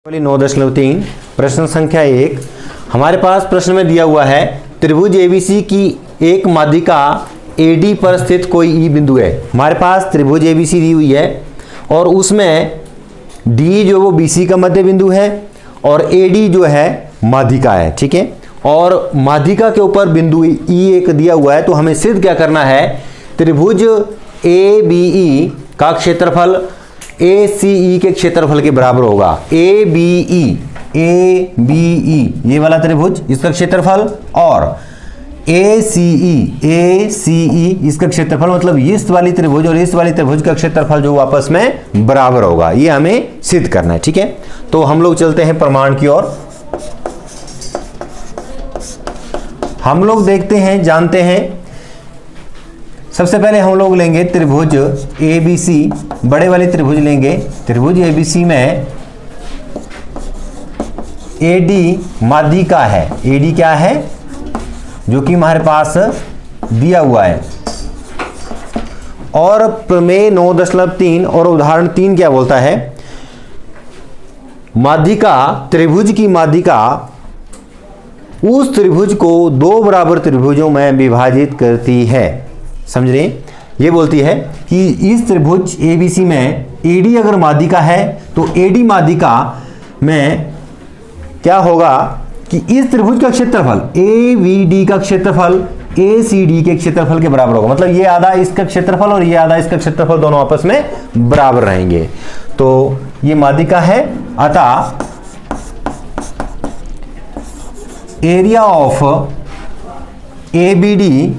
9.3 प्रश्न संख्या 1। हमारे पास प्रश्न में दिया हुआ है त्रिभुज एबीसी की एक माध्यिका एडी पर स्थित कोई ई बिंदु है। हमारे पास त्रिभुज एबीसी दी हुई है और उसमें डी जो वो बीसी का मध्य बिंदु है और एडी जो है माध्यिका है, ठीक है। और माध्यिका के ऊपर बिंदु ई एक दिया हुआ है, तो हमें सिद्ध क्या करना है, त्रिभुज ए बी ई का क्षेत्रफल ए सी ई के क्षेत्रफल के बराबर होगा। ए बी ई ये वाला त्रिभुज इसका क्षेत्रफल और ए सी ई इसका क्षेत्रफल, मतलब इस वाली त्रिभुज और इस वाली त्रिभुज का क्षेत्रफल जो आपस में बराबर होगा, ये हमें सिद्ध करना है, ठीक है। तो हम लोग चलते हैं प्रमाण की ओर। हम लोग देखते हैं, जानते हैं। सबसे पहले हम लोग लेंगे त्रिभुज ABC, बड़े वाले त्रिभुज लेंगे। त्रिभुज ABC में AD माध्यिका है। AD क्या है, जो कि हमारे पास दिया हुआ है। और प्रमेय 9.3 और उदाहरण 3 क्या बोलता है, माध्यिका त्रिभुज की माध्यिका उस त्रिभुज को दो बराबर त्रिभुजों में विभाजित करती है। समझ रहे, ये बोलती है कि इस त्रिभुज ABC में AD अगर माध्यिका है तो AD माध्यिका में क्या होगा कि इस त्रिभुज का क्षेत्रफल AVD का क्षेत्रफल ACD के क्षेत्रफल के बराबर होगा। मतलब ये आधा इसका क्षेत्रफल और ये आधा इसका क्षेत्रफल दोनों आपस में बराबर रहेंगे। तो ये माध्यिका है, अतः एरिया ऑफ ABD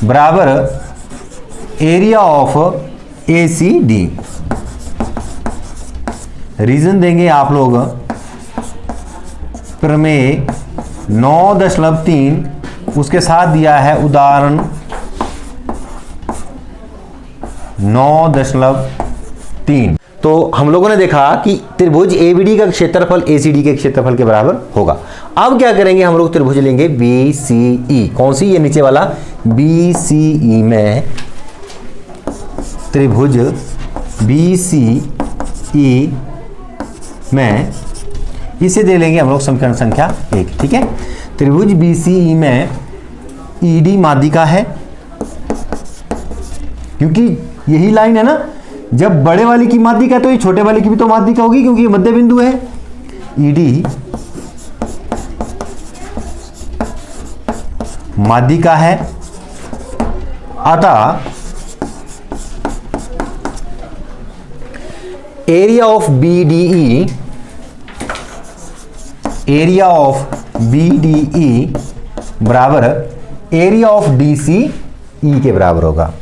बराबर एरिया ऑफ ACD। रीजन देंगे आप लोग, प्रमेय 9.3 उसके साथ दिया है उदाहरण 9.3। तो हम लोगों ने देखा कि त्रिभुज ABD का क्षेत्रफल ACD के क्षेत्रफल के बराबर होगा। अब क्या करेंगे, हम लोग त्रिभुज लेंगे BCE। कौन सी, ये नीचे वाला BCE में त्रिभुज BCE में इसे दे लेंगे हम लोग समीकरण संख्या 1, ठीक है। त्रिभुज BCE में ED माध्यिका है, क्योंकि यही लाइन है ना, जब बड़े वाली की माध्यिका है तो ये छोटे वाले की भी तो माध्यिका होगी, क्योंकि ये मध्य बिंदु है। ED माध्यिका है, अतः एरिया ऑफ BDE बराबर एरिया ऑफ DCE के बराबर होगा।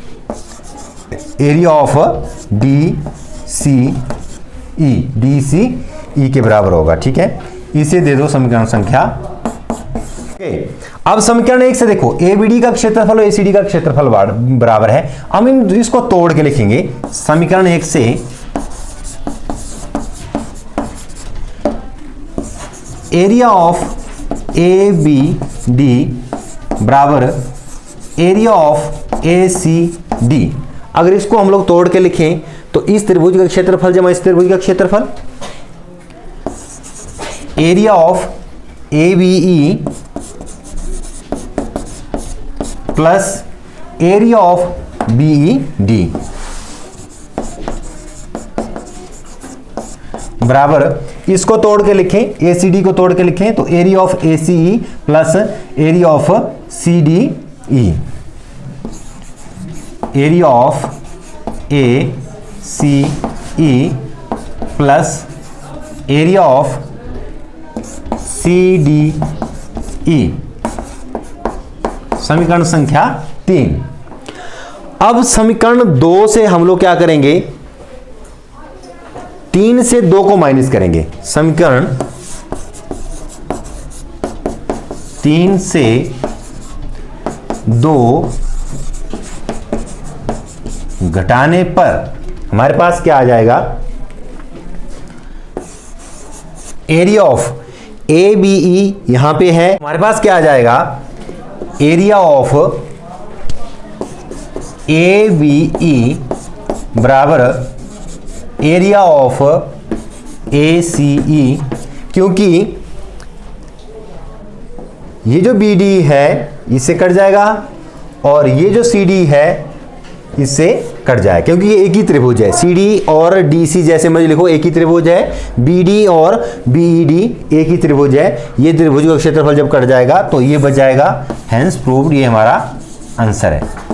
एरिया ऑफ DCE के बराबर होगा, ठीक है। इसे दे दो समीकरण संख्या। अब समीकरण 1 से देखो, ABD का क्षेत्रफल और ACD का क्षेत्रफल बराबर है। हम इसको तोड़ के लिखेंगे। समीकरण 1 से एरिया ऑफ ABD बराबर एरिया ऑफ ACD। अगर इसको हम लोग तोड़ के लिखें तो इस त्रिभुज का क्षेत्रफल जमा इस त्रिभुज का क्षेत्रफल, area of ABE plus area of BED बराबर, इसको तोड़ के लिखें, ACD को तोड़ के लिखें तो area of ACE plus area of CDE। Area of ACE plus area of CDE। समीकरण संख्या 3। अब समीकरण 2 से हम लोग क्या करेंगे, 3 से 2 को माइनस करेंगे। समीकरण 3 से 2 घटाने पर हमारे पास क्या आ जाएगा, एरिया ऑफ ABE यहां पे है, हमारे पास क्या आ जाएगा, एरिया ऑफ ABE बराबर एरिया ऑफ ACE, क्योंकि ये जो BD है इससे कट जाएगा और ये जो CD है इससे कट जाए, क्योंकि ये एक ही त्रिभुज है। CD और DC जैसे मर्जी लिखो, एक ही त्रिभुज है। BD और BED एक ही त्रिभुज है। ये त्रिभुज का क्षेत्रफल जब कट जाएगा तो ये बच जाएगा। हेंस प्रूव्ड, ये हमारा आंसर है।